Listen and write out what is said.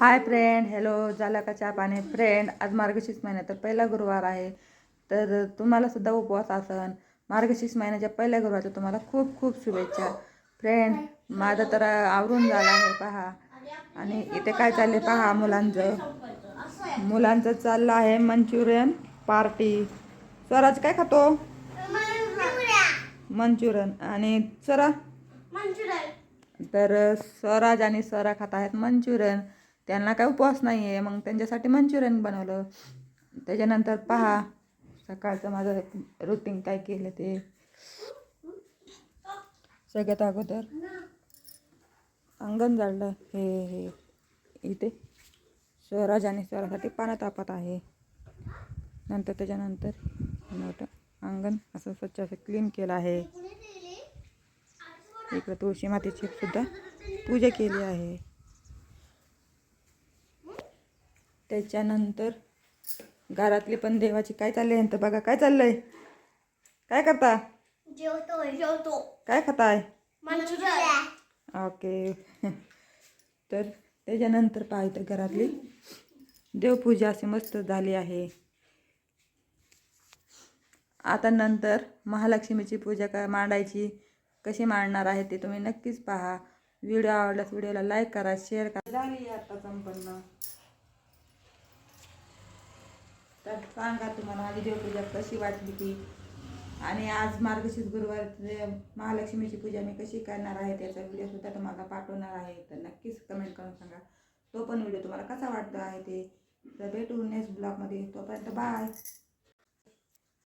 Hi friend, hello. झाला का चहा पाणी फ्रेंड? आज मार्गशीर्ष महिन्यात पहिला गुरुवार आहे, तर तुम्हाला सुद्धा उपवास असन. मार्गशीर्ष महिन्याच्या पहिल्या गुरुवारच्या तुम्हाला खूप खूप शुभेच्छा फ्रेंड. माझं तर आवरून झालं आहे पहा. आणि इथे काय चालले पहा, मुलांचं चाललं आहे मंचुरियन पार्टी. स्वराज काय खातो? मंचुरियन. आणि स्वरा? तर स्वराज आणि स्वरा खात आहेत मंचुरियन. त्यांना काय उपवास नाही आहे, मग त्यांच्यासाठी मंचुरियन बनवलं. त्याच्यानंतर पहा सकाळचं माझं रुटीन काय केलं ते. सगळ्यात अगोदर अंगण झाडलं. हे इथे स्वराज आणि स्वरासाठी पानं तापत आहे. नंतर त्याच्यानंतर मोठं अंगण असं स्वच्छ असं क्लीन केलं आहे. इकडं तुळशी मातेची सुद्धा पूजा केली आहे. त्याच्यानंतर घरातली पण देवाची काय चाललंय तर बघा काय चाललंय. काय करता? जेवतो. काय खाताय? मंचुरियन. ओके. तर त्याच्यानंतर पाहिजे तर घरातली देवपूजा अशी मस्त झाली आहे. आता नंतर महालक्ष्मीची पूजा मांडायची. कशी मांडणार आहे ते तुम्ही नक्कीच पहा. व्हिडिओ आवडल्यास व्हिडिओला लाईक करा, शेअर करा. झाली आता संपन्न. तर सांगा तुम्हाला माझी देवपूजा कशी वाटली ती. आणि आज मार्गशीर्ष गुरुवार महालक्ष्मीची पूजा मी कशी करणार आहे त्याचा व्हिडिओ सुद्धा तुम्हाला पाठवणार आहे. तर नक्कीच कमेंट करून सांगा तो पण व्हिडिओ तुम्हाला कसा वाटतो आहे ते. तर भेटू नेक्स्ट ब्लॉगमध्ये. तोपर्यंत बाय.